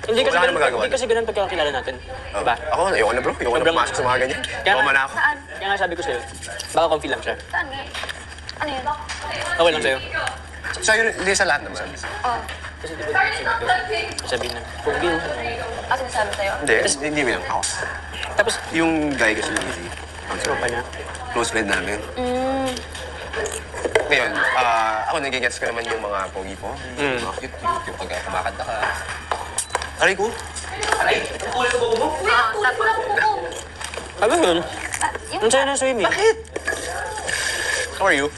Hindi kasi, wala ka na magagawa. hindi kasi ganun pagkakakilala natin. Diba? Ako, ayoko na bro. Ayoko na pumasok sa mga ganyan. Trauma na ako. Saan? Kaya nga sabi ko sa'yo, baka comfy lang siya. Saan nga? Ano yun? Okay lang sa'yo. Sa'yo, hindi sa lahat naman. Oh. Kasi di ba sabihin na, comfy lang. Ano sinasabi sa'yo? Hindi mo lang ako. Tapos, Yung guy kasi easy. tropa niya. Close friend namin. Ngayon, ako nagigets ko naman yung mga pogi po. Mga cute yung pag kumakanta ka. Aray ko. Ano yun? Ang sayo ng swimming. Bakit? How are you?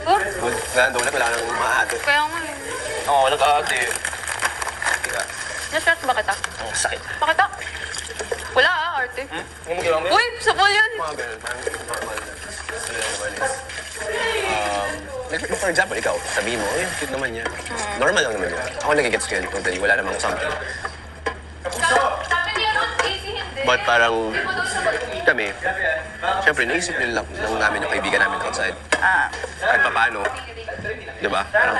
Oh, Good. Nandun wala nang maate. kaya nga. Oo, nag-aate. Na-stress ba kita? Ang sakit. Bakit ah? Wala ah, arte. Gumagawa mo yun? Uy, sapol yan. Mga ganun, parang normal na. Ano lang naman is. Like, for example, ikaw, sabihin mo, oh, cute naman niya. Normal lang naman yun. Ako nagigets ko yun, totally. Wala namang something. But parang kami, syempre, naisip nila lang namin yung kaibigan namin outside. Kahit pa paano, di ba? Parang,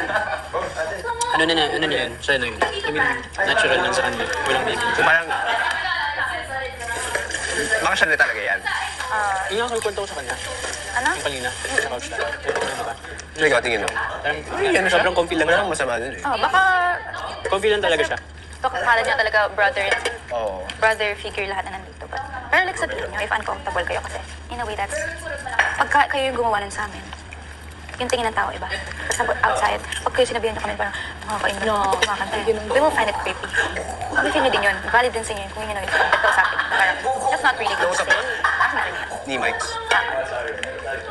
Ano na yan? Sa'yo na yun. I mean, natural lang sa kanila. Walang may parang, baka siya na talaga yan. Yung nga kwento ko sa kanya. Ano? Yung kanina. Sa couch tayo. Diba? Sino ikaw, tingin mo? Parang, Yan siya. sobrang comfy lang. Wala akong masama dun eh. Oh, baka... Comfy lang talaga siya. Baka kala niya talaga Oo. brother figure lahat na nandito. Pero like sabihin niyo, if uncomfortable kayo kasi, in a way that's... Pagka kayo yung gumawa nun sa amin, yung tingin ng tao iba. Tapos outside, pag kayo sinabihan niyo kami parang, makakain na, kumakanta. We will find it creepy. Kami feel niyo din yun. Valid din sa inyo kung yun yung nagkausapin. Parang, that's not really good. Kausap mo? Akin na rin yan. Ni Mike's.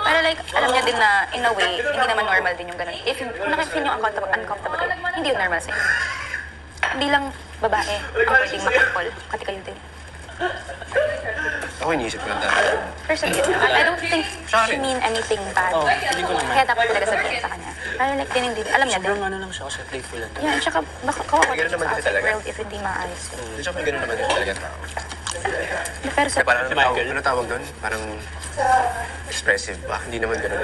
Pero like, alam niya din na, in a way, hindi naman normal din yung ganun. If nakifeel niyo uncomfortable kayo, hindi yun normal sa'yo. Hindi lang babae ang pwedeng makapol, pati kayo din. Ako iniisip ko lang talaga. Personally, I don't think she mean anything bad. Oo, hindi ko naman. Kaya dapat talaga sabihin sa kanya. Pero like, din, alam niya din. Sobrang ano lang siya kasi playful lang. Yeah, tsaka baka kawawa Ganun naman kasi sa talaga. world if hindi maayos. Hindi siya may ganun naman din talaga tao. Pero sa... Kaya parang Si Michael? ano tawag doon? Parang expressive ba? Hindi naman ganun.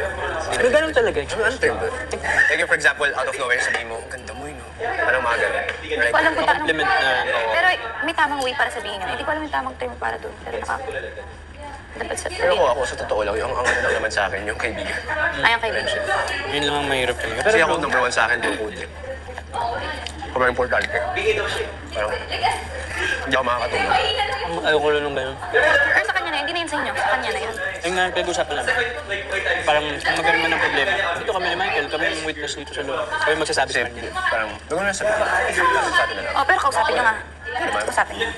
Pero ganun talaga. Ano term doon? Like for example, out of nowhere sabihin mo, ang ganda mo yun. Parang mga ganun. Hindi ko alam kung paano... Compliment na... Pero may tamang way para sabihin yun. Hindi ko alam yung tamang term para doon. Pero dapat sa... Pero ako sa totoo lang, yung ang ano lang naman sa akin, yung kaibigan. Ay, ang kaibigan. Yun lang ang mahirap talaga. Kasi Pero ako number one sa akin, yung code. Sobrang importante. Parang, hindi ako makakatulog. ayoko lang nung ganun. Pero sa kanya na yun, hindi na yun sa inyo. Sa kanya na yun. Yung nga, pinag-usapan namin. Parang kung magkaroon man ng problema. Dito kami ni Michael, kami yung witness dito sa loob. Kami magsasabi sa Kasi kanya. parang, huwag mo na sabihin. Sabi na lang. Oh, pero kausapin niyo nga. Kausapin niyo.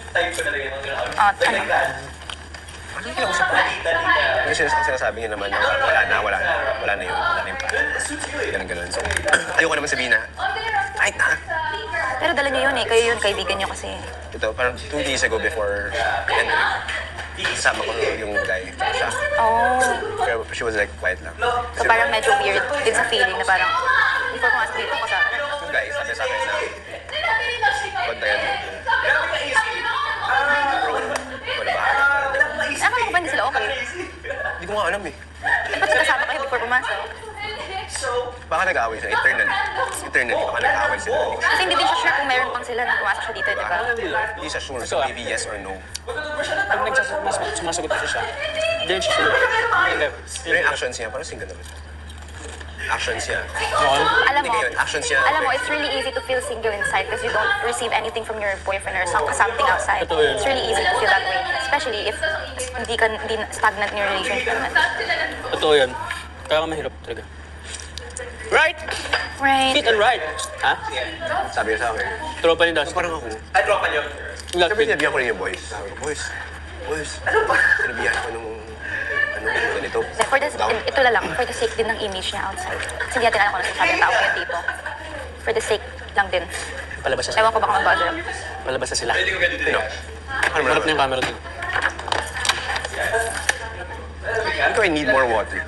Oh, ano? Ano yung kinausap ko? Kasi sinasabi niya naman na wala na yun. Wala na yung parang. Ganun. So, ayoko naman sabihin na, kahit na. Pero dala niyo yun eh. Kayo yun, kaibigan niyo kasi. Ito, parang 2 days ago before Henry, kasama ko yung guy. Siya. Oh. Pero she was like, quiet lang. So parang medyo weird din sa feeling na parang, before pumasok dito ko sa... Yung guy, sabi sa akin na, bantayan mo. Bro, wala ba? Akala ko ba hindi sila okay? Hindi ko nga alam eh. Ba't kasama kayo before pumasok? Baka nag-aaway sila, eternally, baka nag-aaway sila. Kasi hindi din siya sure kung meron pang sila nang pumasok siya dito, di ba? Hindi siya sure, so maybe yes or no. Pag sumasagot ko siya, then siya sure. Pero yung actions niya, parang single naman siya. Actions niya. Alam mo, Hindi yun, actions niya. alam mo, it's really easy to feel single inside because you don't receive anything from your boyfriend or something outside. Totoo yun. It's really easy to feel that way, especially if hindi stagnant in your relationship. Totoo yun. Kaya nga mahirap talaga. Right! Right. Fit and right! Ha? Sabi niya sa akin. Tropa ni Dustin. Parang ako. Ay, tropa nyo. Sabi niya, bigyan ko rin yung boys. Sabi ko, boys. Ano ba? Sinabihan ko nung, ganito. For the, ito na lang, for the sake din ng image niya outside. Kasi hindi natin alam kung ano sasabi ng tao kaya tipo. For the sake lang din. Palabas na sila. Ewan ko baka mag-bother ako. Palabas na sila. Pwede ko ganito Ano? Ano Harap na yung camera dun. I think I need more water.